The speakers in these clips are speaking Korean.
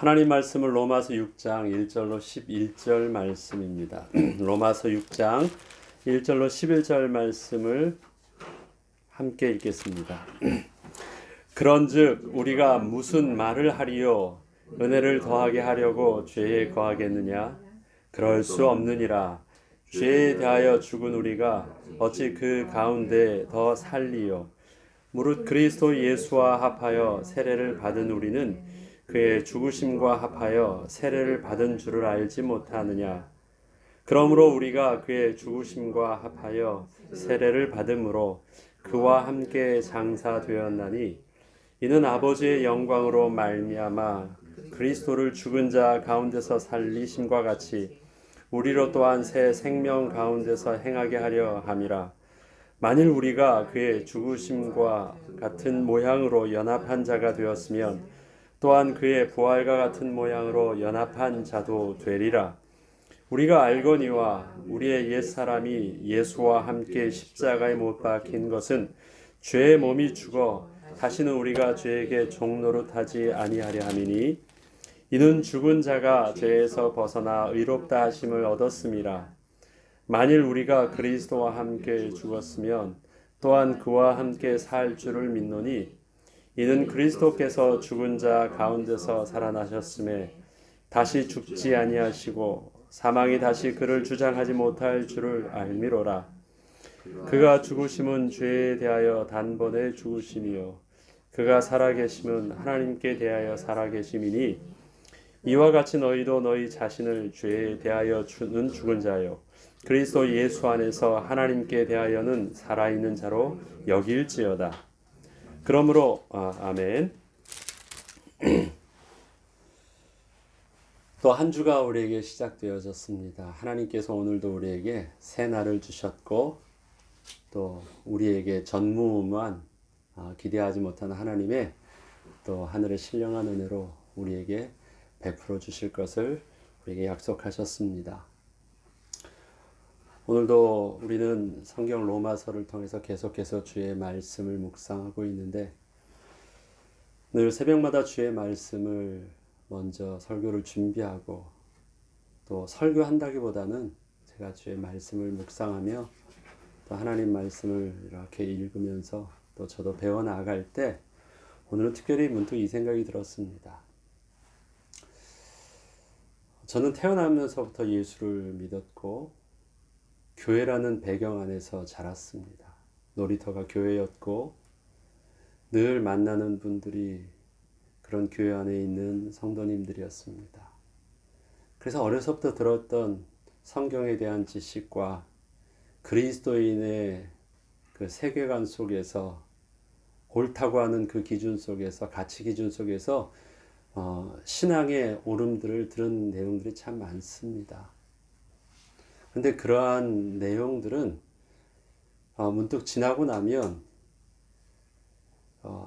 하나님 말씀은 로마서 6장 1절로 11절 말씀입니다. 로마서 6장 1절로 11절 말씀을 함께 읽겠습니다. 그런즉 우리가 무슨 말을 하리요? 은혜를 더하게 하려고 죄에 거하겠느냐? 그럴 수 없느니라. 죄에 대하여 죽은 우리가 어찌 그 가운데 더 살리요? 무릇 그리스도 예수와 합하여 세례를 받은 우리는 그의 죽으심과 합하여 세례를 받은 줄을 알지 못하느냐? 그러므로 우리가 그의 죽으심과 합하여 세례를 받음으로 그와 함께 장사되었나니 이는 아버지의 영광으로 말미암아 그리스도를 죽은 자 가운데서 살리심과 같이 우리로 또한 새 생명 가운데서 행하게 하려 함이라. 만일 우리가 그의 죽으심과 같은 모양으로 연합한 자가 되었으면 또한 그의 부활과 같은 모양으로 연합한 자도 되리라. 우리가 알거니와 우리의 옛사람이 예수와 함께 십자가에 못 박힌 것은 죄의 몸이 죽어 다시는 우리가 죄에게 종노릇하지 아니하려 함이니 이는 죽은 자가 죄에서 벗어나 의롭다 하심을 얻었음이라. 만일 우리가 그리스도와 함께 죽었으면 또한 그와 함께 살 줄을 믿노니 이는 그리스도께서 죽은 자 가운데서 살아나셨음에 다시 죽지 아니하시고 사망이 다시 그를 주장하지 못할 줄을 알미로라. 그가 죽으심은 죄에 대하여 단번에 죽으심이요 그가 살아계심은 하나님께 대하여 살아계심이니 이와 같이 너희도 너희 자신을 죄에 대하여 죽은 자요 그리스도 예수 안에서 하나님께 대하여는 살아있는 자로 여길지어다. 그러므로 아멘. 또 한 주가 우리에게 시작되어졌습니다. 하나님께서 오늘도 우리에게 새 날을 주셨고 또 우리에게 전무후무한 기대하지 못한 하나님의 또 하늘의 신령한 은혜로 우리에게 베풀어 주실 것을 우리에게 약속하셨습니다. 오늘도 우리는 성경 로마서를 통해서 계속해서 주의 말씀을 묵상하고 있는데 늘 새벽마다 주의 말씀을 먼저 설교를 준비하고 또 설교한다기보다는 제가 주의 말씀을 묵상하며 또 하나님 말씀을 이렇게 읽으면서 또 저도 배워나갈 때 오늘은 특별히 문득 이 생각이 들었습니다. 저는 태어나면서부터 예수를 믿었고 교회라는 배경 안에서 자랐습니다. 놀이터가 교회였고 늘 만나는 분들이 그런 교회 안에 있는 성도님들이었습니다. 그래서 어려서부터 들었던 성경에 대한 지식과 그리스도인의 그 세계관 속에서 옳다고 하는 그 기준 속에서 가치 기준 속에서 신앙의 오름들을 들은 내용들이 참 많습니다. 그런데 그러한 내용들은 문득 지나고 나면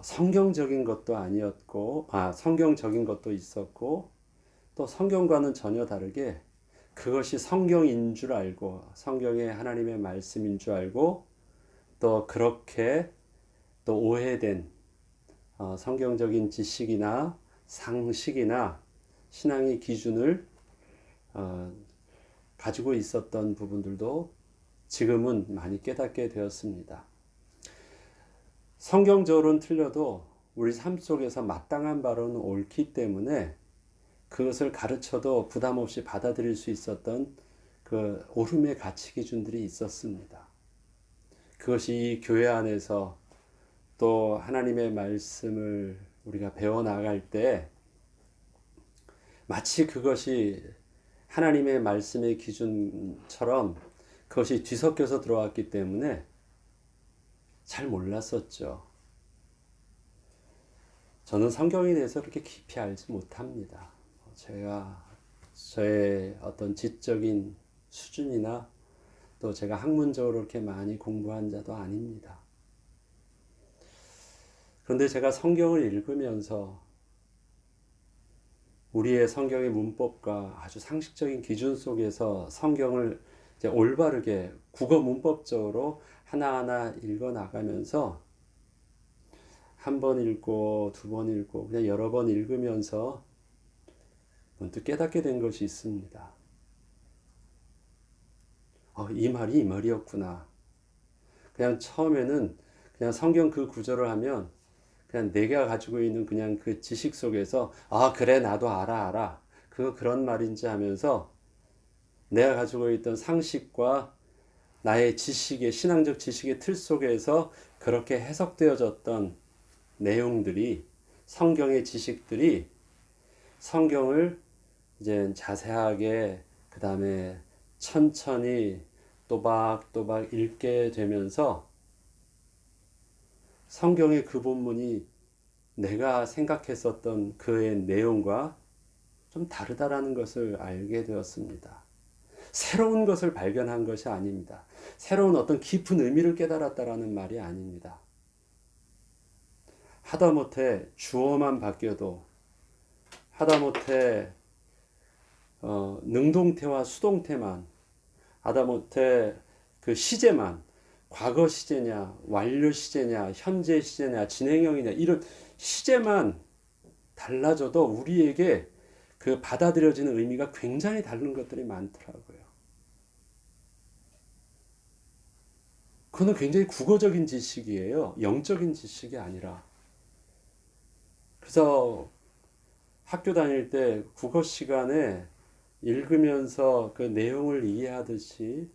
성경적인 것도 아니었고 성경적인 것도 있었고 또 성경과는 전혀 다르게 그것이 성경인 줄 알고 성경의 하나님의 말씀인 줄 알고 또 그렇게 또 오해된 성경적인 지식이나 상식이나 신앙의 기준을 가지고 있었던 부분들도 지금은 많이 깨닫게 되었습니다. 성경적으로는 틀려도 우리 삶 속에서 마땅한 바로는 옳기 때문에 그것을 가르쳐도 부담 없이 받아들일 수 있었던 그 옳음의 가치 기준들이 있었습니다. 그것이 이 교회 안에서 또 하나님의 말씀을 우리가 배워나갈 때 마치 그것이 하나님의 말씀의 기준처럼 그것이 뒤섞여서 들어왔기 때문에 잘 몰랐었죠. 저는 성경에 대해서 그렇게 깊이 알지 못합니다. 제가 저의 어떤 지적인 수준이나 또 제가 학문적으로 그렇게 많이 공부한 자도 아닙니다. 그런데 제가 성경을 읽으면서 우리의 성경의 문법과 아주 상식적인 기준 속에서 성경을 이제 올바르게 국어 문법적으로 하나하나 읽어 나가면서 한 번 읽고 두 번 읽고 그냥 여러 번 읽으면서 문득 깨닫게 된 것이 있습니다. 이 말이 이 말이었구나. 그냥 처음에는 그냥 성경 그 구절을 하면 그냥 내가 가지고 있는 그냥 그 지식 속에서 그래 나도 알아 그거 그런 말인지 하면서 내가 가지고 있던 상식과 나의 지식의 신앙적 지식의 틀 속에서 그렇게 해석되어졌던 내용들이 성경의 지식들이 성경을 이제 자세하게 그 다음에 천천히 또박또박 읽게 되면서 성경의 그 본문이 내가 생각했었던 그의 내용과 좀 다르다라는 것을 알게 되었습니다. 새로운 것을 발견한 것이 아닙니다. 새로운 어떤 깊은 의미를 깨달았다라는 말이 아닙니다. 하다못해 주어만 바뀌어도 하다못해 능동태와 수동태만 하다못해 그 시제만 과거 시제냐 완료 시제냐 현재 시제냐 진행형이냐 이런 시제만 달라져도 우리에게 그 받아들여지는 의미가 굉장히 다른 것들이 많더라고요. 그거는 굉장히 국어적인 지식이에요. 영적인 지식이 아니라. 그래서 학교 다닐 때 국어 시간에 읽으면서 그 내용을 이해하듯이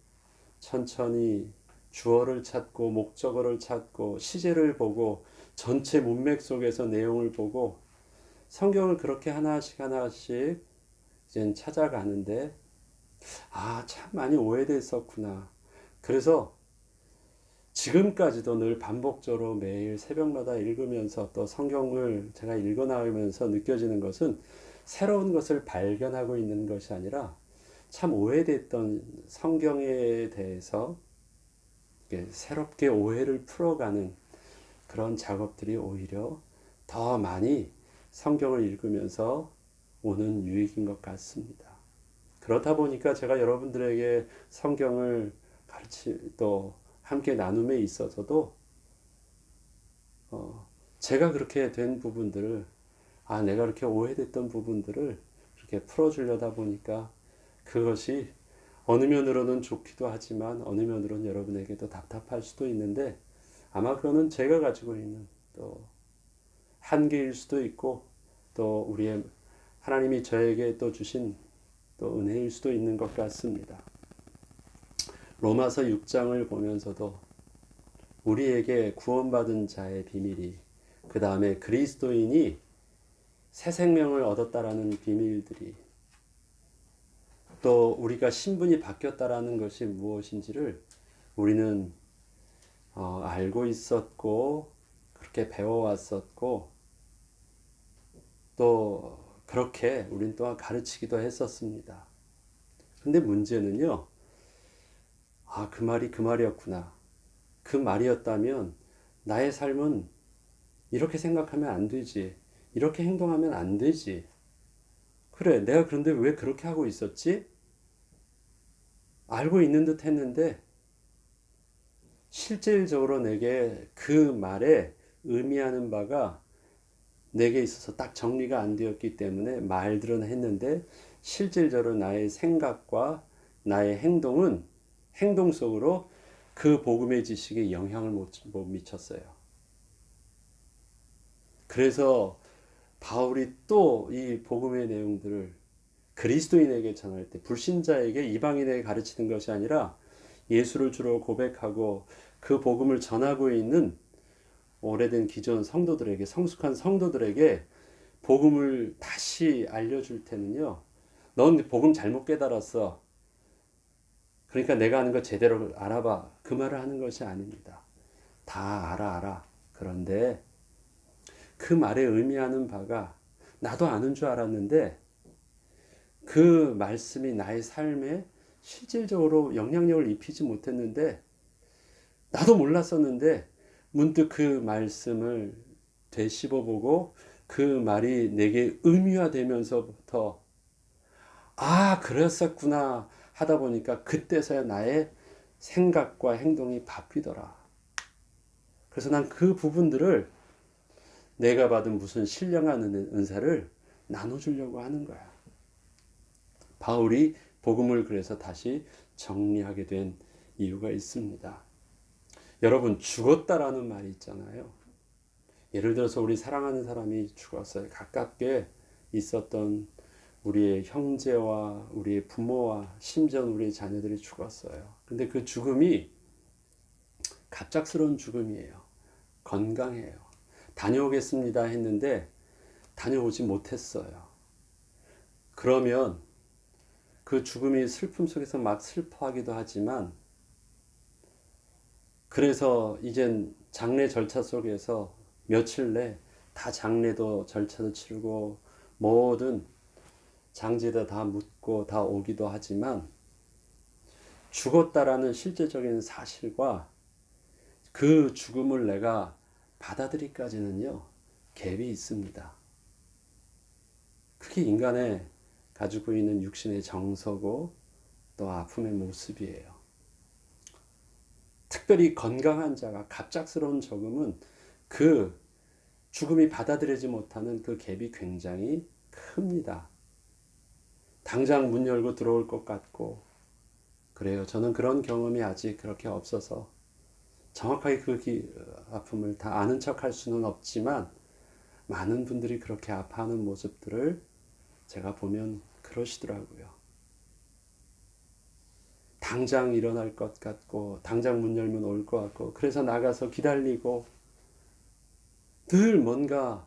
천천히 주어를 찾고 목적어를 찾고 시제를 보고 전체 문맥 속에서 내용을 보고 성경을 그렇게 하나씩 하나씩 이제 찾아가는데 참 많이 오해됐었구나. 그래서 지금까지도 늘 반복적으로 매일 새벽마다 읽으면서 또 성경을 제가 읽어 나가면서 느껴지는 것은 새로운 것을 발견하고 있는 것이 아니라 참 오해됐던 성경에 대해서 새롭게 오해를 풀어가는 그런 작업들이 오히려 더 많이 성경을 읽으면서 오는 유익인 것 같습니다. 그렇다 보니까 제가 여러분들에게 성경을 또 함께 나눔에 있어서도 제가 그렇게 된 부분들을 내가 그렇게 오해됐던 부분들을 이렇게 풀어주려다 보니까 그것이 어느 면으로는 좋기도 하지만 어느 면으로는 여러분에게도 답답할 수도 있는데 아마 그거는 제가 가지고 있는 또 한계일 수도 있고 또 우리의 하나님이 저에게 또 주신 또 은혜일 수도 있는 것 같습니다. 로마서 6장을 보면서도 우리에게 구원받은 자의 비밀이 그 다음에 그리스도인이 새 생명을 얻었다라는 비밀들이 또 우리가 신분이 바뀌었다라는 것이 무엇인지를 우리는 알고 있었고 그렇게 배워왔었고 또 그렇게 우린 또한 가르치기도 했었습니다. 근데 문제는요, 그 말이 그 말이었구나. 그 말이었다면 나의 삶은 이렇게 생각하면 안 되지. 이렇게 행동하면 안 되지. 그래, 내가 그런데 왜 그렇게 하고 있었지? 알고 있는 듯 했는데 실질적으로 내게 그 말에 의미하는 바가 내게 있어서 딱 정리가 안 되었기 때문에 말들은 했는데 실질적으로 나의 생각과 나의 행동은 행동 속으로 그 복음의 지식에 영향을 못 미쳤어요. 그래서 바울이 또 이 복음의 내용들을 그리스도인에게 전할 때 불신자에게 이방인에게 가르치는 것이 아니라 예수를 주로 고백하고 그 복음을 전하고 있는 오래된 기존 성도들에게 성숙한 성도들에게 복음을 다시 알려줄 때는요. 넌 복음 잘못 깨달았어. 그러니까 내가 아는 거 제대로 알아봐. 그 말을 하는 것이 아닙니다. 다 알아. 그런데 그 말에 의미하는 바가 나도 아는 줄 알았는데 그 말씀이 나의 삶에 실질적으로 영향력을 입히지 못했는데 나도 몰랐었는데 문득 그 말씀을 되씹어보고 그 말이 내게 의미화되면서부터 그랬었구나 하다 보니까 그때서야 나의 생각과 행동이 바뀌더라. 그래서 난 그 부분들을 내가 받은 무슨 신령한 은사를 나눠주려고 하는 거야. 바울이 복음을 그래서 다시 정리하게 된 이유가 있습니다. 여러분, 죽었다라는 말이 있잖아요. 예를 들어서 우리 사랑하는 사람이 죽었어요. 가깝게 있었던 우리의 형제와 우리의 부모와 심지어 우리의 자녀들이 죽었어요. 근데 그 죽음이 갑작스러운 죽음이에요. 건강해요. 다녀오겠습니다 했는데 다녀오지 못했어요. 그러면 그 죽음이 슬픔 속에서 막 슬퍼하기도 하지만, 그래서 이젠 장례 절차 속에서 며칠 내 다 장례도 절차도 치르고 모든 장지에다 다 묻고 다 오기도 하지만, 죽었다라는 실제적인 사실과 그 죽음을 내가 받아들이기까지는요, 갭이 있습니다. 그게 인간의 가지고 있는 육신의 정서고 또 아픔의 모습이에요. 특별히 건강한 자가 갑작스러운 죽음은 그 죽음이 받아들이지 못하는 그 갭이 굉장히 큽니다. 당장 문 열고 들어올 것 같고 그래요. 저는 그런 경험이 아직 그렇게 없어서 정확하게 그 아픔을 다 아는 척 할 수는 없지만, 많은 분들이 그렇게 아파하는 모습들을 제가 보면 그러시더라고요. 당장 일어날 것 같고 당장 문 열면 올 것 같고, 그래서 나가서 기다리고 늘 뭔가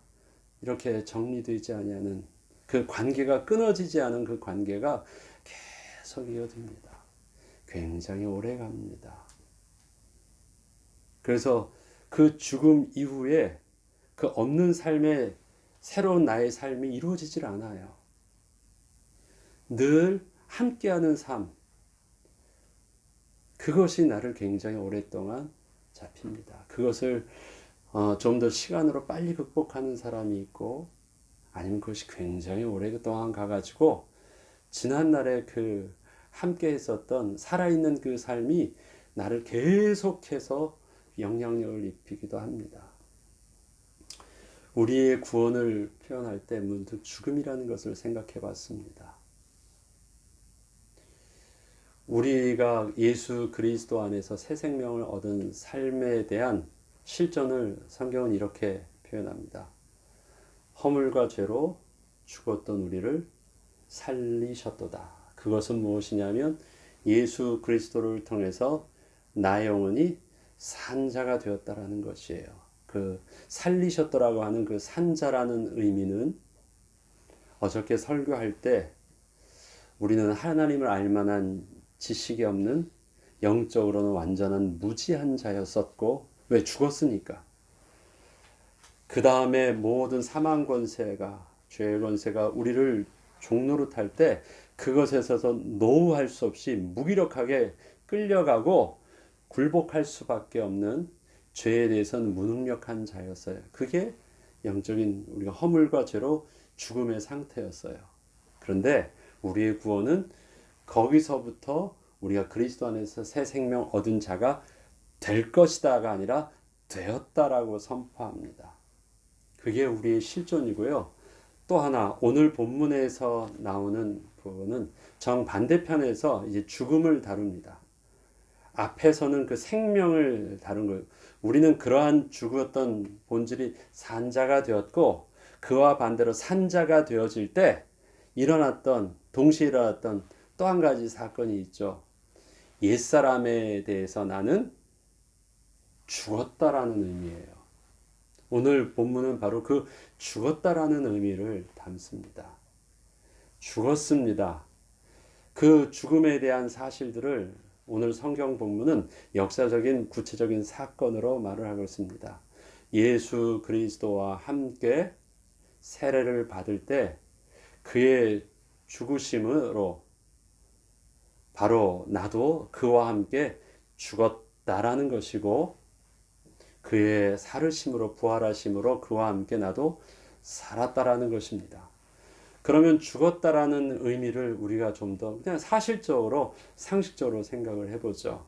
이렇게 정리되지 않는 그 관계가, 끊어지지 않은 그 관계가 계속 이어집니다. 굉장히 오래 갑니다. 그래서 그 죽음 이후에 그 없는 삶의 새로운 나의 삶이 이루어지질 않아요. 늘 함께하는 삶, 그것이 나를 굉장히 오랫동안 잡힙니다. 그것을 좀 더 시간으로 빨리 극복하는 사람이 있고, 아니면 그것이 굉장히 오랫동안 가가지고 지난날에 그 함께 했었던 살아있는 그 삶이 나를 계속해서 영향력을 입히기도 합니다. 우리의 구원을 표현할 때 문득 죽음이라는 것을 생각해 봤습니다. 우리가 예수 그리스도 안에서 새 생명을 얻은 삶에 대한 실전을 성경은 이렇게 표현합니다. 허물과 죄로 죽었던 우리를 살리셨도다. 그것은 무엇이냐면 예수 그리스도를 통해서 나의 영혼이 산자가 되었다라는 것이에요. 그 살리셨더라고 하는 그 산자라는 의미는, 어저께 설교할 때 우리는 하나님을 알 만한 지식이 없는, 영적으로는 완전한 무지한 자였었고, 왜? 죽었으니까. 그 다음에 모든 사망 권세가, 죄의 권세가 우리를 종노릇할 때 그것에서 노후할 수 없이 무기력하게 끌려가고 굴복할 수밖에 없는, 죄에 대해서는 무능력한 자였어요. 그게 영적인 우리가 허물과 죄로 죽음의 상태였어요. 그런데 우리의 구원은 거기서부터 우리가 그리스도 안에서 새 생명 얻은 자가 될 것이다가 아니라 되었다라고 선포합니다. 그게 우리의 실존이고요. 또 하나, 오늘 본문에서 나오는 부분은 정반대편에서 이제 죽음을 다룹니다. 앞에서는 그 생명을 다룬 거예요. 우리는 그러한 죽었던 본질이 산자가 되었고, 그와 반대로 산자가 되어질 때 동시에 일어났던 또 한 가지 사건이 있죠. 옛사람에 대해서 나는 죽었다라는 의미예요. 오늘 본문은 바로 그 죽었다라는 의미를 담습니다. 죽었습니다. 그 죽음에 대한 사실들을 오늘 성경 본문은 역사적인 구체적인 사건으로 말을 하고 있습니다. 예수 그리스도와 함께 세례를 받을 때 그의 죽으심으로 바로 나도 그와 함께 죽었다라는 것이고, 그의 살으심으로, 부활하심으로 그와 함께 나도 살았다라는 것입니다. 그러면 죽었다라는 의미를 우리가 좀 더 그냥 사실적으로, 상식적으로 생각을 해보죠.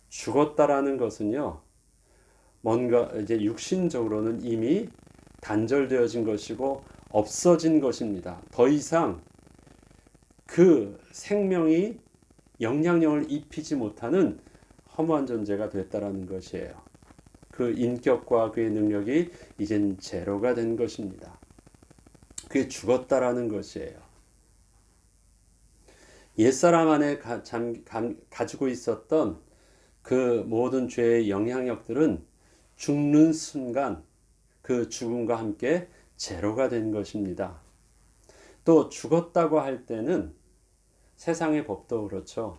죽었다라는 것은요, 뭔가 이제 육신적으로는 이미 단절되어진 것이고 없어진 것입니다. 더 이상 그 생명이 영향력을 입히지 못하는 허무한 존재가 됐다라는 것이에요. 그 인격과 그의 능력이 이젠 제로가 된 것입니다. 그게 죽었다라는 것이에요. 옛사람 안에 가지고 있었던 그 모든 죄의 영향력들은 죽는 순간 그 죽음과 함께 제로가 된 것입니다. 또 죽었다고 할 때는 세상의 법도 그렇죠.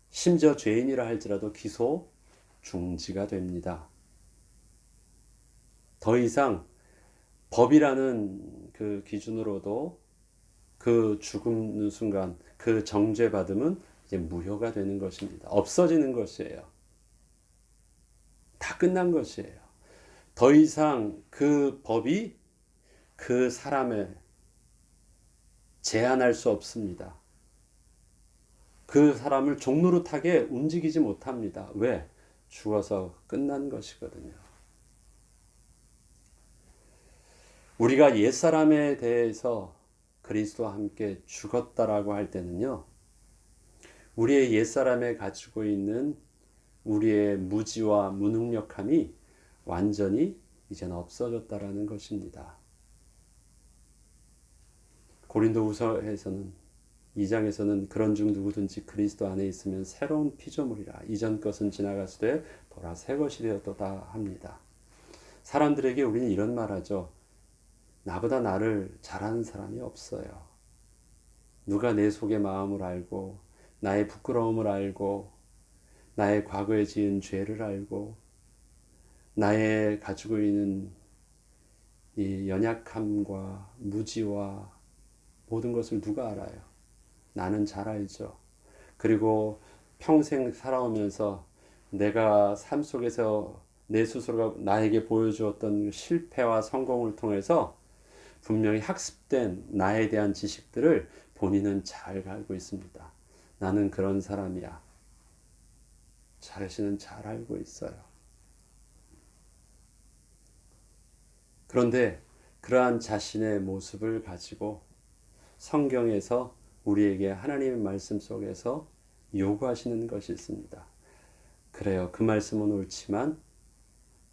심지어 죄인이라 할지라도 기소 중지가 됩니다. 더 이상 법이라는 그 기준으로도 그 죽는 순간 그 정죄받음은 이제 무효가 되는 것입니다. 없어지는 것이에요. 다 끝난 것이에요. 더 이상 그 법이 그 사람을 제한할 수 없습니다. 그 사람을 종노릇하게 움직이지 못합니다. 왜? 죽어서 끝난 것이거든요. 우리가 옛사람에 대해서 그리스도와 함께 죽었다라고 할 때는요, 우리의 옛사람에 가지고 있는 우리의 무지와 무능력함이 완전히 이제는 없어졌다라는 것입니다. 고린도후서에서는 2장에서는 그런 중 누구든지 그리스도 안에 있으면 새로운 피조물이라 이전 것은 지나갔으되 보라 새 것이 되었도다 합니다. 사람들에게 우리는 이런 말하죠. 나보다 나를 잘하는 사람이 없어요. 누가 내 속의 마음을 알고 나의 부끄러움을 알고 나의 과거에 지은 죄를 알고 나의 가지고 있는 이 연약함과 무지와 모든 것을 누가 알아요? 나는 잘 알죠. 그리고 평생 살아오면서 내가 삶 속에서 내 스스로가 나에게 보여주었던 실패와 성공을 통해서 분명히 학습된 나에 대한 지식들을 본인은 잘 알고 있습니다. 나는 그런 사람이야. 자신은 잘 알고 있어요. 그런데 그러한 자신의 모습을 가지고 성경에서 우리에게 하나님의 말씀 속에서 요구하시는 것이 있습니다. 그래요. 그 말씀은 옳지만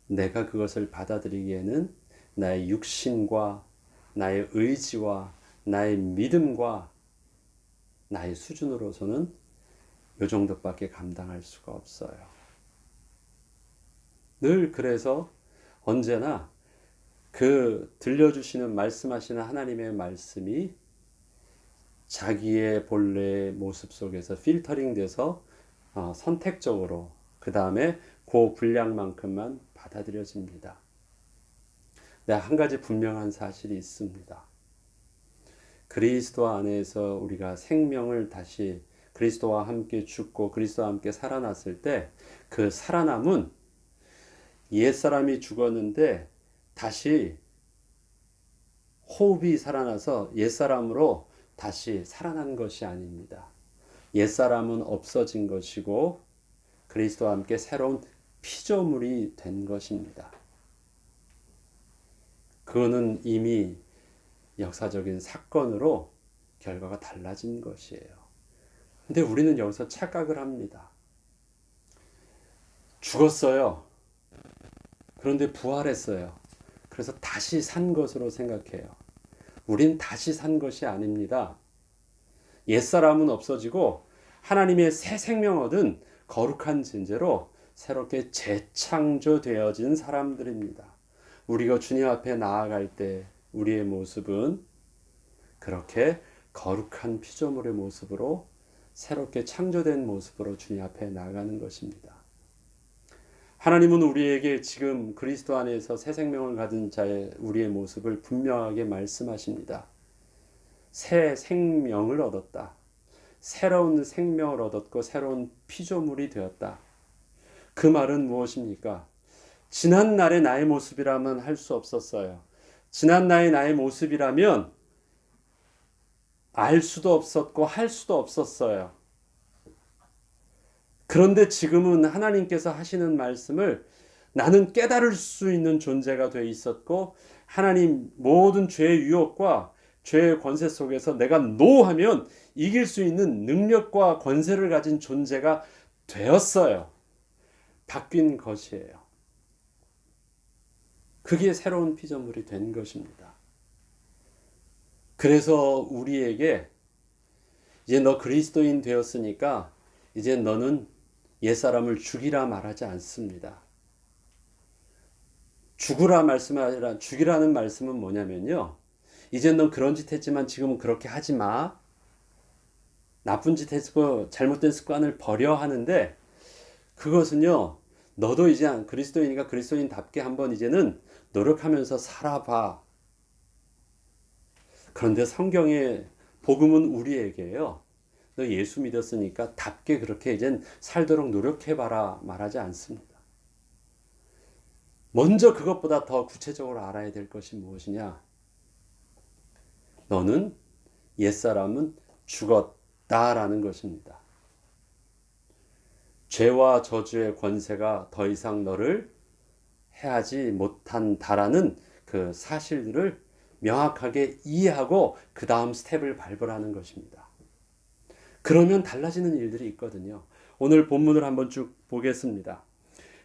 내가 그것을 받아들이기에는 나의 육신과 나의 의지와 나의 믿음과 나의 수준으로서는 이 정도밖에 감당할 수가 없어요. 늘 그래서 언제나 그 들려주시는 말씀하시는 하나님의 말씀이 자기의 본래의 모습 속에서 필터링 돼서 선택적으로 그 다음에 그 분량만큼만 받아들여집니다. 네, 한 가지 분명한 사실이 있습니다. 그리스도 안에서 우리가 생명을 다시 그리스도와 함께 죽고 그리스도와 함께 살아났을 때 그 살아남은 옛사람이 죽었는데 다시 호흡이 살아나서 옛사람으로 다시 살아난 것이 아닙니다. 옛사람은 없어진 것이고 그리스도와 함께 새로운 피조물이 된 것입니다. 그거는 이미 역사적인 사건으로 결과가 달라진 것이에요. 근데 우리는 여기서 착각을 합니다. 죽었어요. 그런데 부활했어요. 그래서 다시 산 것으로 생각해요. 우린 다시 산 것이 아닙니다. 옛사람은 없어지고 하나님의 새 생명 얻은 거룩한 존재로 새롭게 재창조되어진 사람들입니다. 우리가 주님 앞에 나아갈 때 우리의 모습은 그렇게 거룩한 피조물의 모습으로 새롭게 창조된 모습으로 주님 앞에 나아가는 것입니다. 하나님은 우리에게 지금 그리스도 안에서 새 생명을 가진 자의 우리의 모습을 분명하게 말씀하십니다. 새 생명을 얻었다. 새로운 생명을 얻었고 새로운 피조물이 되었다. 그 말은 무엇입니까? 지난 날의 나의 모습이라면 할 수 없었어요. 지난 날의 나의 모습이라면 알 수도 없었고 할 수도 없었어요. 그런데 지금은 하나님께서 하시는 말씀을 나는 깨달을 수 있는 존재가 되어 있었고 하나님 모든 죄의 유혹과 죄의 권세 속에서 내가 노하면 이길 수 있는 능력과 권세를 가진 존재가 되었어요. 바뀐 것이에요. 그게 새로운 피조물이 된 것입니다. 그래서 우리에게 이제 너 그리스도인 되었으니까 이제 너는 옛사람을 죽이라 말하지 않습니다. 죽으라 말씀이 아니라 죽이라는 말씀은 뭐냐면요. 이제 넌 그런 짓 했지만 지금은 그렇게 하지 마. 나쁜 짓 했고 잘못된 습관을 버려 하는데 그것은요. 너도 이제 그리스도인이니까 그리스도인답게 한번 이제는 노력하면서 살아봐. 그런데 성경의 복음은 우리에게요. 너 예수 믿었으니까 답게 그렇게 이젠 살도록 노력해봐라 말하지 않습니다. 먼저 그것보다 더 구체적으로 알아야 될 것이 무엇이냐? 너는 옛사람은 죽었다라는 것입니다. 죄와 저주의 권세가 더 이상 너를 해하지 못한다라는 그 사실들을 명확하게 이해하고 그 다음 스텝을 밟으라는 것입니다. 그러면 달라지는 일들이 있거든요. 오늘 본문을 한번 쭉 보겠습니다.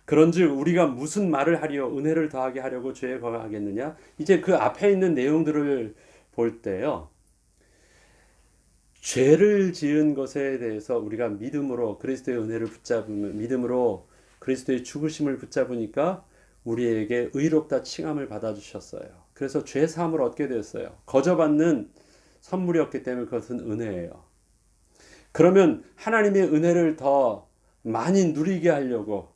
그런즉 우리가 무슨 말을 하리요 은혜를 더하게 하려고 죄에 거하겠느냐? 이제 그 앞에 있는 내용들을 볼 때요. 죄를 지은 것에 대해서 우리가 믿음으로 그리스도의 은혜를 붙잡으면 믿음으로 그리스도의 죽으심을 붙잡으니까 우리에게 의롭다 칭함을 받아주셨어요. 그래서 죄 사함을 얻게 되었어요. 거저받는 선물이었기 때문에 그것은 은혜예요. 그러면 하나님의 은혜를 더 많이 누리게 하려고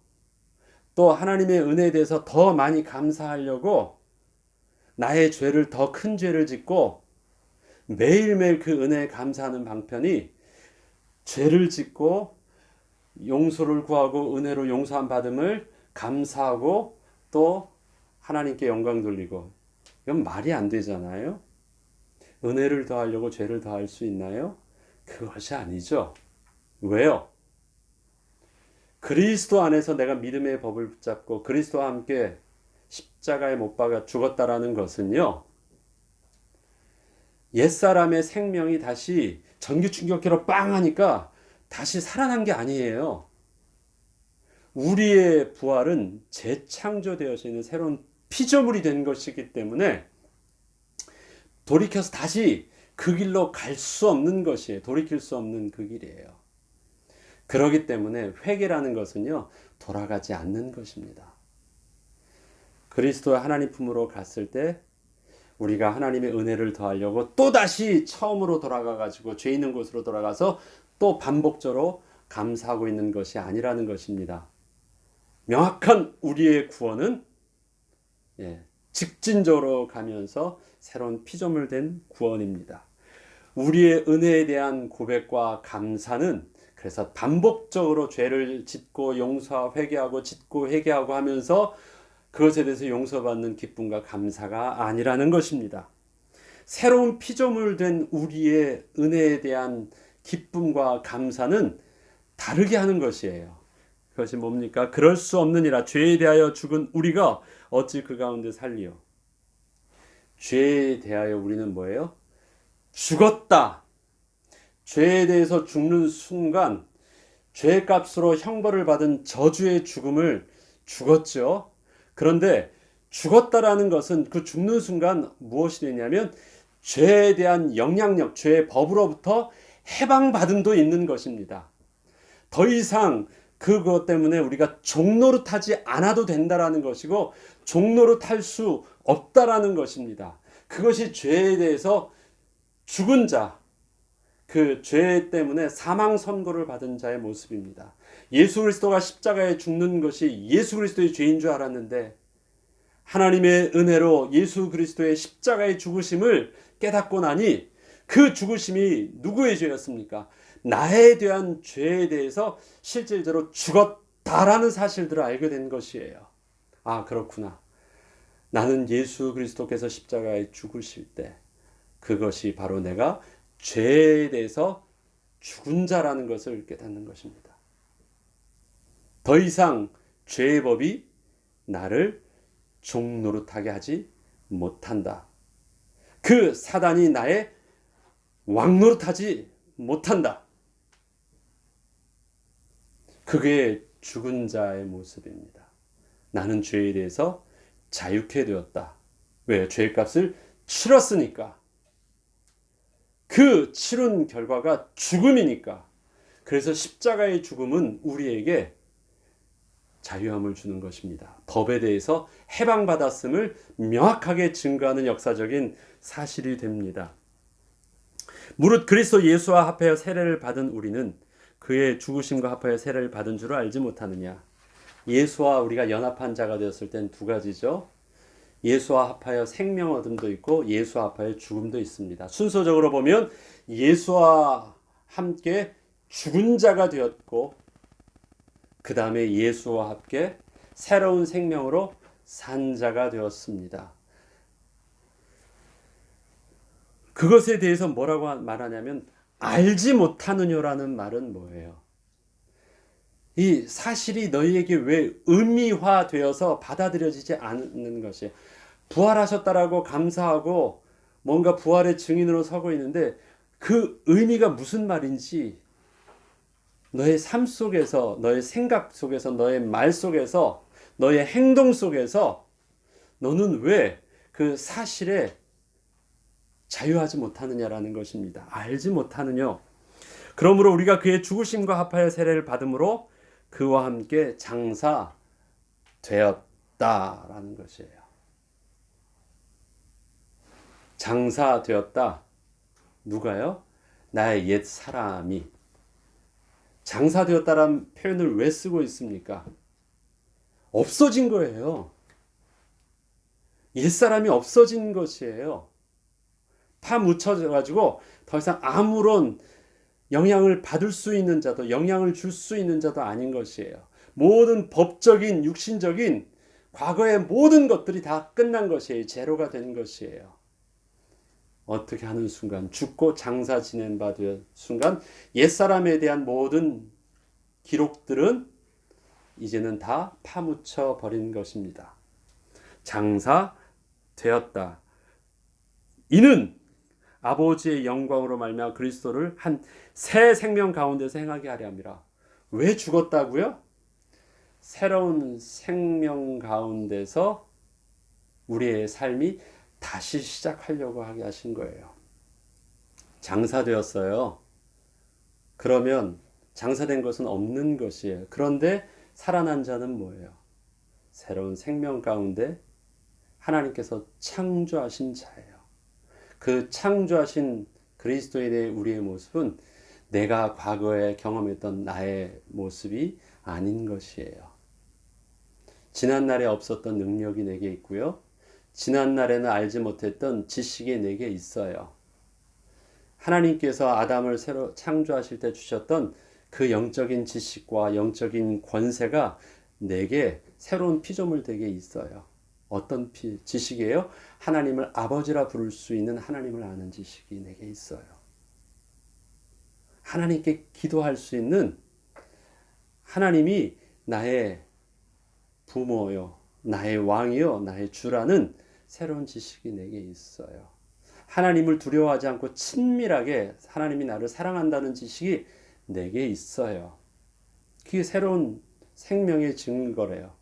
또 하나님의 은혜에 대해서 더 많이 감사하려고 나의 죄를 더 큰 죄를 짓고 매일매일 그 은혜에 감사하는 방편이 죄를 짓고 용서를 구하고 은혜로 용서함 받음을 감사하고 또 하나님께 영광 돌리고 이건 말이 안 되잖아요. 은혜를 더하려고 죄를 더할 수 있나요? 그것이 아니죠. 왜요? 그리스도 안에서 내가 믿음의 법을 붙잡고 그리스도와 함께 십자가에 못 박아 죽었다라는 것은요. 옛사람의 생명이 다시 전기 충격기로 빵 하니까 다시 살아난 게 아니에요. 우리의 부활은 재창조되어져 있는 새로운 피조물이 된 것이기 때문에 돌이켜서 다시 그 길로 갈 수 없는 것이에요. 돌이킬 수 없는 그 길이에요. 그렇기 때문에 회개라는 것은요. 돌아가지 않는 것입니다. 그리스도의 하나님 품으로 갔을 때 우리가 하나님의 은혜를 더하려고 또다시 처음으로 돌아가가지고 죄 있는 곳으로 돌아가서 또 반복적으로 감사하고 있는 것이 아니라는 것입니다. 명확한 우리의 구원은 직진적으로 가면서 새로운 피조물 된 구원입니다. 우리의 은혜에 대한 고백과 감사는 그래서 반복적으로 죄를 짓고 용서하고 회개하고 짓고 회개하고 하면서 그것에 대해서 용서받는 기쁨과 감사가 아니라는 것입니다. 새로운 피조물 된 우리의 은혜에 대한 기쁨과 감사는 다르게 하는 것이에요. 그것이 뭡니까? 그럴 수 없느니라 죄에 대하여 죽은 우리가 어찌 그 가운데 살리요. 죄에 대하여 우리는 뭐예요? 죽었다. 죄에 대해서 죽는 순간 죄값으로 형벌을 받은 저주의 죽음을 죽었죠. 그런데 죽었다라는 것은 그 죽는 순간 무엇이 되냐면 죄에 대한 영향력, 죄의 법으로부터 해방받음도 있는 것입니다. 더 이상 그것 때문에 우리가 종노릇하지 않아도 된다라는 것이고 종노릇할 수 없다라는 것입니다. 그것이 죄에 대해서 죽은 자, 그 죄 때문에 사망 선고를 받은 자의 모습입니다. 예수 그리스도가 십자가에 죽는 것이 예수 그리스도의 죄인 줄 알았는데 하나님의 은혜로 예수 그리스도의 십자가의 죽으심을 깨닫고 나니 그 죽으심이 누구의 죄였습니까? 나에 대한 죄에 대해서 실질적으로 죽었다라는 사실들을 알게 된 것이에요. 아, 그렇구나. 나는 예수 그리스도께서 십자가에 죽으실 때 그것이 바로 내가 죄에 대해서 죽은 자라는 것을 깨닫는 것입니다. 더 이상 죄의 법이 나를 종노릇하게 하지 못한다. 그 사단이 나의 왕노릇하지 못한다. 그게 죽은 자의 모습입니다. 나는 죄에 대해서 자유케 되었다. 왜? 죄의 값을 치렀으니까. 그 치른 결과가 죽음이니까. 그래서 십자가의 죽음은 우리에게 자유함을 주는 것입니다. 법에 대해서 해방받았음을 명확하게 증거하는 역사적인 사실이 됩니다. 무릇 그리스도 예수와 합하여 세례를 받은 우리는 그의 죽으심과 합하여 세례를 받은 줄을 알지 못하느냐. 예수와 우리가 연합한 자가 되었을 땐 두 가지죠. 예수와 합하여 생명 얻음도 있고 예수와 합하여 죽음도 있습니다. 순서적으로 보면 예수와 함께 죽은 자가 되었고 그 다음에 예수와 함께 새로운 생명으로 산 자가 되었습니다. 그것에 대해서 뭐라고 말하냐면 알지 못하느냐라는 말은 뭐예요? 이 사실이 너희에게 왜 의미화되어서 받아들여지지 않는 것이에요. 부활하셨다라고 감사하고 뭔가 부활의 증인으로 서고 있는데 그 의미가 무슨 말인지 너의 삶 속에서, 너의 생각 속에서, 너의 말 속에서, 너의 행동 속에서 너는 왜 그 사실에 자유하지 못하느냐라는 것입니다. 알지 못하느냐. 그러므로 우리가 그의 죽으심과 합하여 세례를 받음으로 그와 함께 장사되었다라는 것이에요. 장사되었다. 누가요? 나의 옛 사람이. 장사되었다라는 표현을 왜 쓰고 있습니까? 없어진 거예요. 옛사람이 없어진 것이에요. 파묻혀져가지고 더 이상 아무런 영향을 받을 수 있는 자도 영향을 줄 수 있는 자도 아닌 것이에요. 모든 법적인 육신적인 과거의 모든 것들이 다 끝난 것이에요. 제로가 된 것이에요. 어떻게 하는 순간 죽고 장사 지낸 바 된 순간 옛사람에 대한 모든 기록들은 이제는 다 파묻혀 버린 것입니다. 장사되었다. 이는 아버지의 영광으로 말미암아 그리스도를 한 새 생명 가운데서 행하게 하려 함이라. 왜 죽었다고요? 새로운 생명 가운데서 우리의 삶이 다시 시작하려고 하게 하신 거예요. 장사되었어요. 그러면 장사된 것은 없는 것이에요. 그런데 살아난 자는 뭐예요? 새로운 생명 가운데 하나님께서 창조하신 자예요. 그 창조하신 그리스도인의 우리의 모습은 내가 과거에 경험했던 나의 모습이 아닌 것이에요. 지난날에 없었던 능력이 내게 있고요. 지난날에는 알지 못했던 지식이 내게 있어요. 하나님께서 아담을 새로 창조하실 때 주셨던 그 영적인 지식과 영적인 권세가 내게 새로운 피조물 되게 있어요. 어떤 지식이에요? 하나님을 아버지라 부를 수 있는 하나님을 아는 지식이 내게 있어요. 하나님께 기도할 수 있는 하나님이 나의 부모요, 나의 왕이요, 나의 주라는 새로운 지식이 내게 있어요. 하나님을 두려워하지 않고 친밀하게 하나님이 나를 사랑한다는 지식이 내게 있어요. 그게 새로운 생명의 증거래요.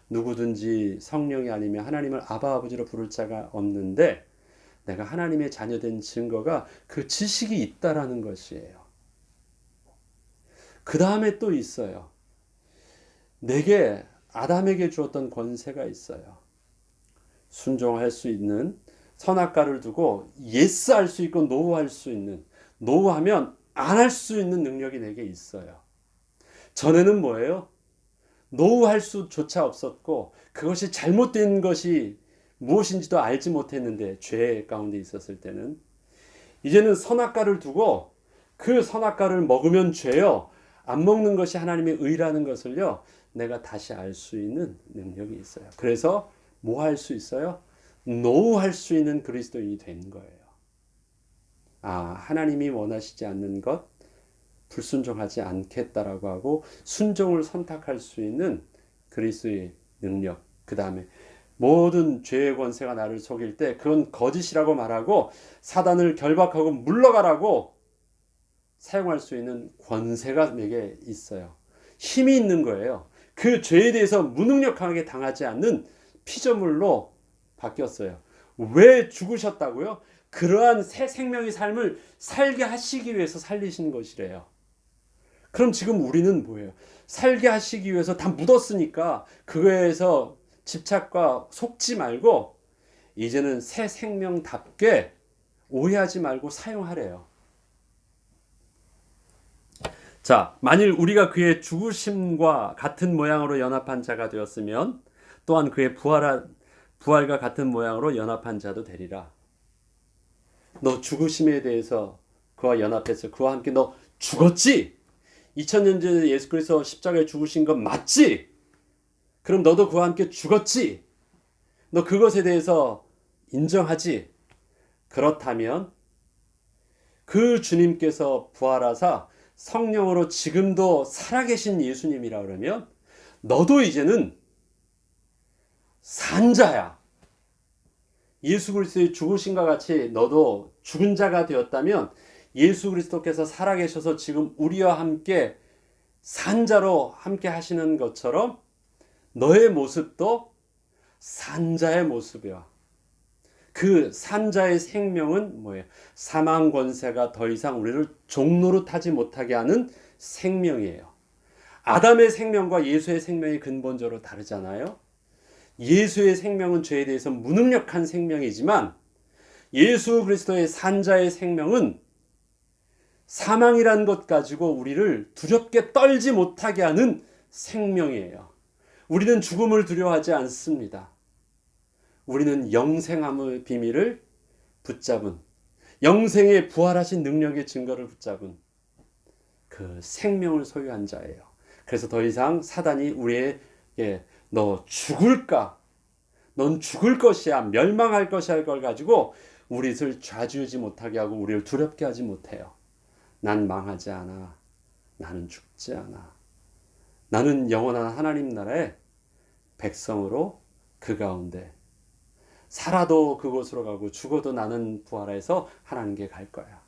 누구든지 성령이 아니면 하나님을 아바 아버지로 부를 자가 없는데 내가 하나님의 자녀된 증거가 그 지식이 있다라는 것이에요. 그 다음에 또 있어요. 내게 아담에게 주었던 권세가 있어요. 순종할 수 있는 선악과를 두고 예스 할 수 있고 노 할 수 있는, 노 하면 안 할 수 있는 능력이 내게 있어요. 전에는 뭐예요? 노 할 수조차 없었고 그것이 잘못된 것이 무엇인지도 알지 못했는데 죄 가운데 있었을 때는 이제는 선악과를 두고 그 선악과를 먹으면 죄요. 안 먹는 것이 하나님의 의라는 것을요. 내가 다시 알 수 있는 능력이 있어요. 그래서 뭐 할 수 있어요? 노 할 수 있는 그리스도인이 된 거예요. 하나님이 원하시지 않는 것 불순종하지 않겠다라고 하고 순종을 선택할 수 있는 그리스도의 능력. 그 다음에 모든 죄의 권세가 나를 속일 때 그건 거짓이라고 말하고 사단을 결박하고 물러가라고 사용할 수 있는 권세가 내게 있어요. 힘이 있는 거예요. 그 죄에 대해서 무능력하게 당하지 않는 피조물로 바뀌었어요. 왜 죽으셨다고요? 그러한 새 생명의 삶을 살게 하시기 위해서 살리신 것이래요. 그럼 지금 우리는 뭐예요? 살게 하시기 위해서 다 묻었으니까 그거에서 집착과 속지 말고 이제는 새 생명답게 오해하지 말고 사용하래요. 자, 만일 우리가 그의 죽으심과 같은 모양으로 연합한 자가 되었으면 또한 그의 부활과 같은 모양으로 연합한 자도 되리라. 너 죽으심에 대해서 그와 연합해서 그와 함께 너 죽었지? 2000년 전에 예수 그리스도 십자가에 죽으신 건 맞지? 그럼 너도 그와 함께 죽었지? 너 그것에 대해서 인정하지? 그렇다면 그 주님께서 부활하사 성령으로 지금도 살아계신 예수님이라 그러면 너도 이제는 산 자야. 예수 그리스도의 죽으심과 같이 너도 죽은 자가 되었다면 예수 그리스도께서 살아계셔서 지금 우리와 함께 산 자로 함께 하시는 것처럼 너의 모습도 산 자의 모습이야. 그 산자의 생명은 뭐예요? 사망 권세가 더 이상 우리를 종로로 타지 못하게 하는 생명이에요. 아담의 생명과 예수의 생명이 근본적으로 다르잖아요. 예수의 생명은 죄에 대해서 무능력한 생명이지만 예수 그리스도의 산자의 생명은 사망이란 것 가지고 우리를 두렵게 떨지 못하게 하는 생명이에요. 우리는 죽음을 두려워하지 않습니다. 우리는 영생함의 비밀을 붙잡은, 영생의 부활하신 능력의 증거를 붙잡은 그 생명을 소유한 자예요. 그래서 더 이상 사단이 우리에게 너 죽을까? 넌 죽을 것이야, 멸망할 것이야 할 걸 가지고 우리를 좌지우지 못하게 하고 우리를 두렵게 하지 못해요. 난 망하지 않아. 나는 죽지 않아. 나는 영원한 하나님 나라의 백성으로 그 가운데 살아도 그곳으로 가고 죽어도 나는 부활해서 하나님께 갈 거야.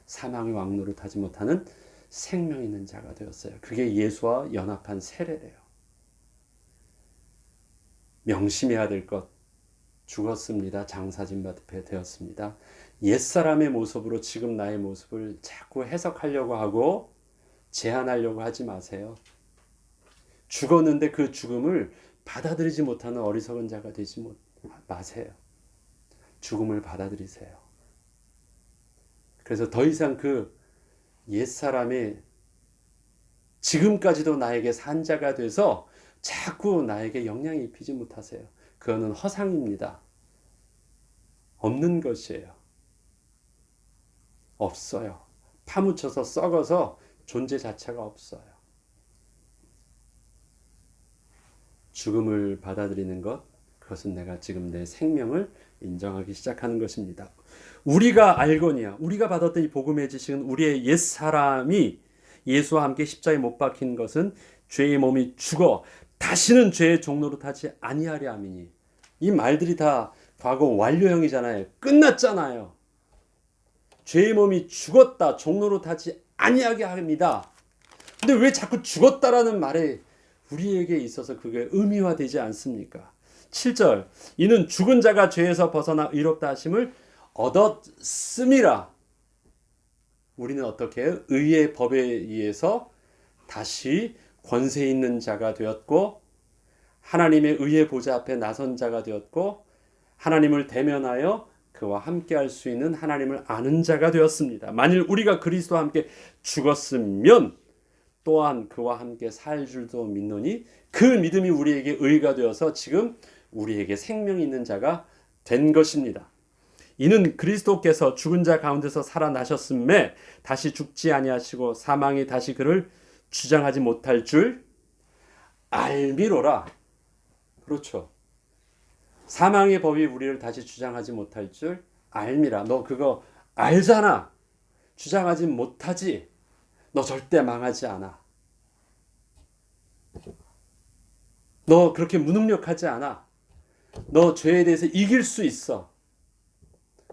사망의 왕노를 타지 못하는 생명 있는 자가 되었어요. 그게 예수와 연합한 세례래요. 명심해야 될 것, 죽었습니다. 장사진 받게 되었습니다. 옛사람의 모습으로 지금 나의 모습을 자꾸 해석하려고 하고 제한하려고 하지 마세요. 죽었는데 그 죽음을 받아들이지 못하는 어리석은 자가 되지 마세요. 죽음을 받아들이세요. 그래서 더 이상 그 옛사람이 지금까지도 나에게 산자가 돼서 자꾸 나에게 영향이 입히지 못하세요. 그거는 허상입니다. 없는 것이에요. 없어요. 파묻혀서 썩어서 존재 자체가 없어요. 죽음을 받아들이는 것, 그것은 내가 지금 내 생명을 인정하기 시작하는 것입니다. 우리가 알거니와 우리가 받았던 이 복음의 지식은 우리의 옛사람이 예수와 함께 십자가에 못 박힌 것은 죄의 몸이 죽어 다시는 죄의 종로로 타지 아니하려 함이니. 이 말들이 다 과거 완료형이잖아요. 끝났잖아요. 죄의 몸이 죽었다, 종로로 타지 아니하게 합니다. 근데 왜 자꾸 죽었다라는 말에 우리에게 있어서 그게 의미화되지 않습니까? 7절, 이는 죽은 자가 죄에서 벗어나 의롭다 하심을 얻었음이라. 우리는 어떻게 해요? 의의 법에 의해서 다시 권세 있는 자가 되었고 하나님의 의의 보좌 앞에 나선 자가 되었고 하나님을 대면하여 그와 함께 할 수 있는 하나님을 아는 자가 되었습니다. 만일 우리가 그리스도와 함께 죽었으면 또한 그와 함께 살 줄도 믿노니 그 믿음이 우리에게 의가 되어서 지금 우리에게 생명이 있는 자가 된 것입니다. 이는 그리스도께서 죽은 자 가운데서 살아나셨음에 다시 죽지 아니하시고 사망이 다시 그를 주장하지 못할 줄 알미로라. 그렇죠. 사망의 법이 우리를 다시 주장하지 못할 줄 알미라. 너 그거 알잖아. 주장하지 못하지. 너 절대 망하지 않아. 너 그렇게 무능력하지 않아. 너 죄에 대해서 이길 수 있어.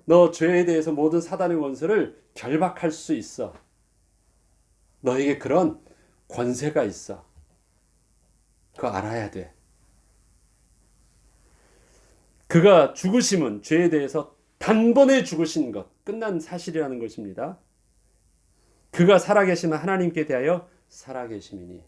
너 죄에 대해서 모든 사단의 원수를 결박할 수 있어. 너에게 그런 권세가 있어. 그거 알아야 돼. 그가 죽으심은 죄에 대해서 단번에 죽으신 것, 끝난 사실이라는 것입니다. 그가 살아계시면 하나님께 대하여 살아계심이니,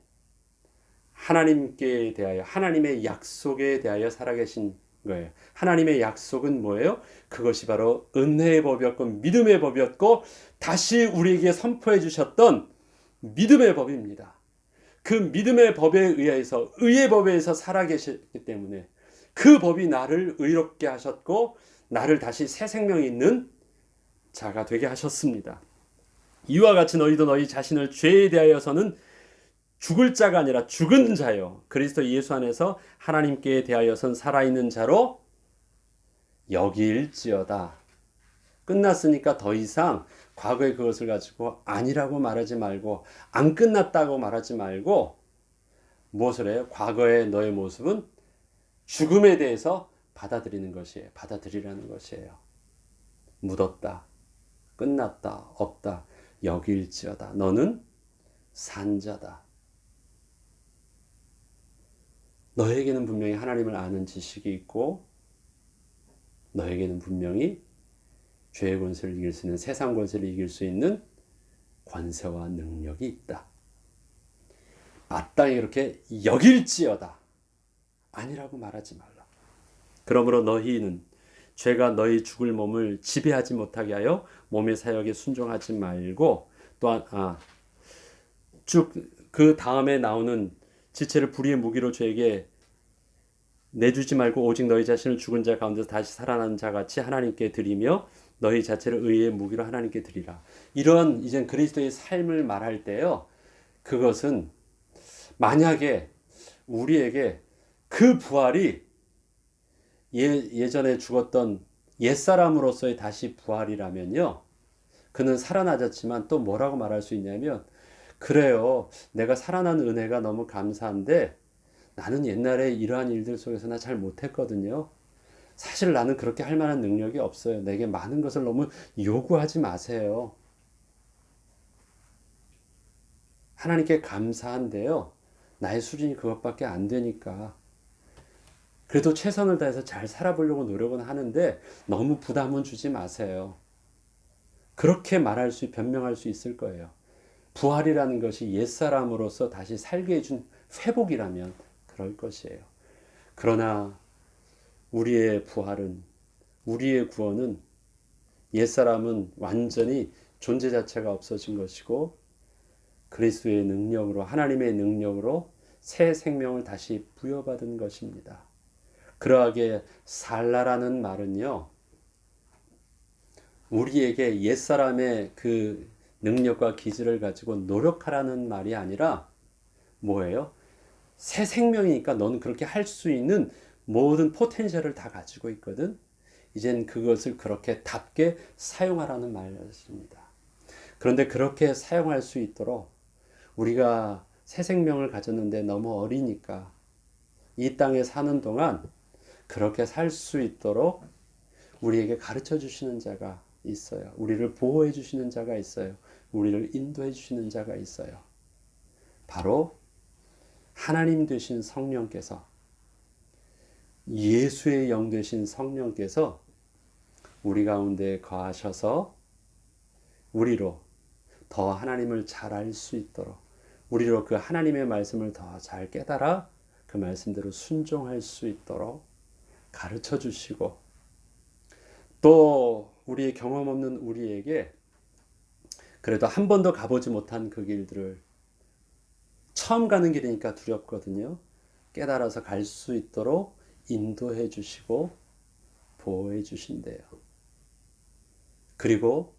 하나님께 대하여, 하나님의 약속에 대하여 살아계신 거예요. 하나님의 약속은 뭐예요? 그것이 바로 은혜의 법이었고 믿음의 법이었고 다시 우리에게 선포해 주셨던 믿음의 법입니다. 그 믿음의 법에 의해서, 의의 법에 의해서 살아계시기 때문에 그 법이 나를 의롭게 하셨고 나를 다시 새 생명이 있는 자가 되게 하셨습니다. 이와 같이 너희도 너희 자신을 죄에 대하여서는 죽을 자가 아니라 죽은 자요, 그리스도 예수 안에서 하나님께 대하여선 살아있는 자로 여길지어다. 끝났으니까 더 이상 과거의 그것을 가지고 아니라고 말하지 말고, 안 끝났다고 말하지 말고, 무엇을 해요? 과거의 너의 모습은 죽음에 대해서 받아들이는 것이에요. 받아들이라는 것이에요. 묻었다, 끝났다, 없다, 여길지어다. 너는 산자다. 너에게는 분명히 하나님을 아는 지식이 있고, 너에게는 분명히 죄의 권세를 이길 수 있는, 세상 권세를 이길 수 있는 권세와 능력이 있다. 마땅히 이렇게 여길지어다. 아니라고 말하지 말라. 그러므로 너희는 죄가 너희 죽을 몸을 지배하지 못하게 하여 몸의 사역에 순종하지 말고, 또한 쭉 그 다음에 나오는 지체를 불의의 무기로 죄에게 내주지 말고 오직 너희 자신을 죽은 자 가운데서 다시 살아난 자 같이 하나님께 드리며 너희 자체를 의의 무기로 하나님께 드리라. 이런 이제 그리스도의 삶을 말할 때요, 그것은 만약에 우리에게 그 부활이 예전에 죽었던 옛사람으로서의 다시 부활이라면요, 그는 살아나졌지만 또 뭐라고 말할 수 있냐면, 그래요, 내가 살아난 은혜가 너무 감사한데 나는 옛날에 이러한 일들 속에서 나 잘 못했거든요. 사실 나는 그렇게 할 만한 능력이 없어요. 내게 많은 것을 너무 요구하지 마세요. 하나님께 감사한데요, 나의 수준이 그것밖에 안 되니까 그래도 최선을 다해서 잘 살아보려고 노력은 하는데 너무 부담은 주지 마세요. 그렇게 말할 수, 변명할 수 있을 거예요. 부활이라는 것이 옛사람으로서 다시 살게 해준 회복이라면 그럴 것이에요. 그러나 우리의 부활은, 우리의 구원은, 옛사람은 완전히 존재 자체가 없어진 것이고 그리스도의 능력으로, 하나님의 능력으로 새 생명을 다시 부여받은 것입니다. 그러하게 살라라는 말은요, 우리에게 옛사람의 그 능력과 기질을 가지고 노력하라는 말이 아니라 뭐예요? 새 생명이니까 너는 그렇게 할 수 있는 모든 포텐셜을 다 가지고 있거든. 이젠 그것을 그렇게 답게 사용하라는 말입니다. 그런데 그렇게 사용할 수 있도록 우리가 새 생명을 가졌는데 너무 어리니까 이 땅에 사는 동안 그렇게 살 수 있도록 우리에게 가르쳐 주시는 자가 있어요. 우리를 보호해 주시는 자가 있어요. 우리를 인도해 주시는 자가 있어요. 바로 하나님 되신 성령께서, 예수의 영 되신 성령께서 우리 가운데 거하셔서 우리로 더 하나님을 잘 알 수 있도록, 우리로 그 하나님의 말씀을 더 잘 깨달아 그 말씀대로 순종할 수 있도록 가르쳐 주시고, 또 우리의 경험 없는 우리에게 그래도 한 번도 가보지 못한 그 길들을, 처음 가는 길이니까 두렵거든요, 깨달아서 갈 수 있도록 인도해 주시고 보호해 주신대요. 그리고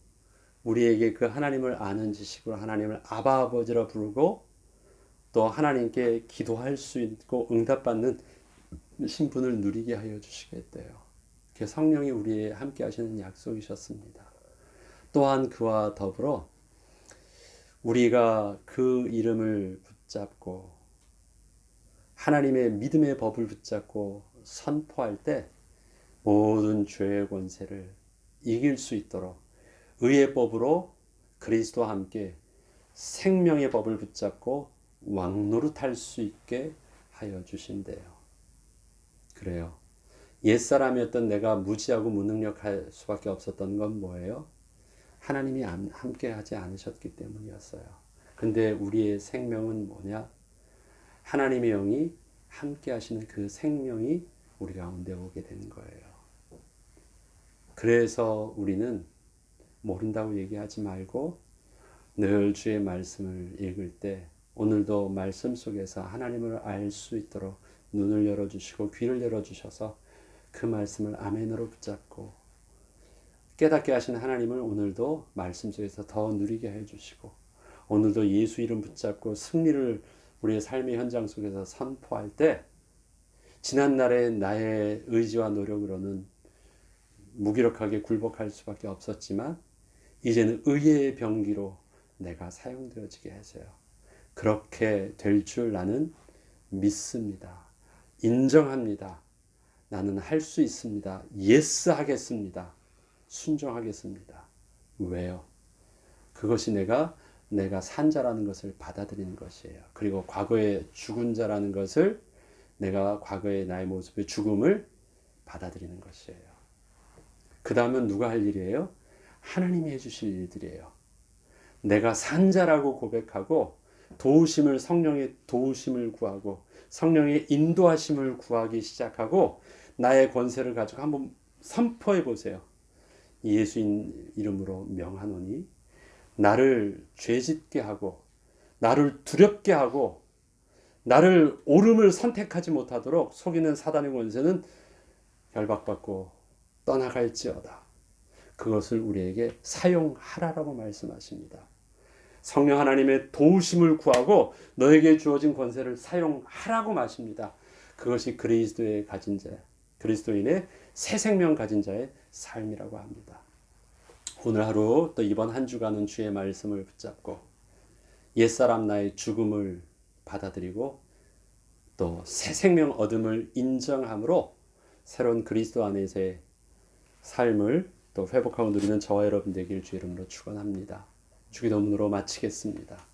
우리에게 그 하나님을 아는 지식으로 하나님을 아바 아버지라 부르고 또 하나님께 기도할 수 있고 응답받는 신분을 누리게 하여 주시겠대요. 그 성령이 우리에 함께 하시는 약속이셨습니다. 또한 그와 더불어 우리가 그 이름을 붙잡고 하나님의 믿음의 법을 붙잡고 선포할 때 모든 죄의 권세를 이길 수 있도록 의의 법으로 그리스도와 함께 생명의 법을 붙잡고 왕노릇할 수 있게 하여 주신대요. 그래요. 옛사람이었던 내가 무지하고 무능력할 수밖에 없었던 건 뭐예요? 하나님이 함께 하지 않으셨기 때문이었어요. 근데 우리의 생명은 뭐냐? 하나님의 영이 함께 하시는 그 생명이 우리 가운데 오게 되는 거예요. 그래서 우리는 모른다고 얘기하지 말고 늘 주의 말씀을 읽을 때 오늘도 말씀 속에서 하나님을 알 수 있도록 눈을 열어주시고 귀를 열어주셔서 그 말씀을 아멘으로 붙잡고 깨닫게 하시는 하나님을 오늘도 말씀 속에서 더 누리게 해주시고 오늘도 예수 이름 붙잡고 승리를 우리의 삶의 현장 속에서 선포할 때 지난날에 나의 의지와 노력으로는 무기력하게 굴복할 수밖에 없었지만 이제는 의의 병기로 내가 사용되어지게 하세요. 그렇게 될 줄 나는 믿습니다. 인정합니다. 나는 할 수 있습니다. 예스 하겠습니다. 순종하겠습니다. 왜요? 그것이 내가 산 자라는 것을 받아들이는 것이에요. 그리고 과거에 죽은 자라는 것을 내가 과거의 나의 모습의 죽음을 받아들이는 것이에요. 그 다음은 누가 할 일이에요? 하나님이 해주실 일들이에요. 내가 산 자라고 고백하고 도우심을 성령의 도우심을 구하고 성령의 인도하심을 구하기 시작하고 나의 권세를 가지고 한번 선포해 보세요. 예수인 이름으로 명하노니 나를 죄짓게 하고 나를 두렵게 하고 나를 옳음을 선택하지 못하도록 속이는 사단의 권세는 결박받고 떠나갈지어다. 그것을 우리에게 사용하라라고 말씀하십니다. 성령 하나님의 도우심을 구하고 너에게 주어진 권세를 사용하라고 마십니다. 그것이 그리스도의 가진 자, 그리스도인의 새 생명 가진 자의 삶이라고 합니다. 오늘 하루 또 이번 한 주간은 주의 말씀을 붙잡고 옛사람 나의 죽음을 받아들이고 또 새 생명 얻음을 인정함으로 새로운 그리스도 안에서의 삶을 또 회복하고 누리는 저와 여러분 되길 주의 이름으로 축원합니다. 주기도문으로 마치겠습니다.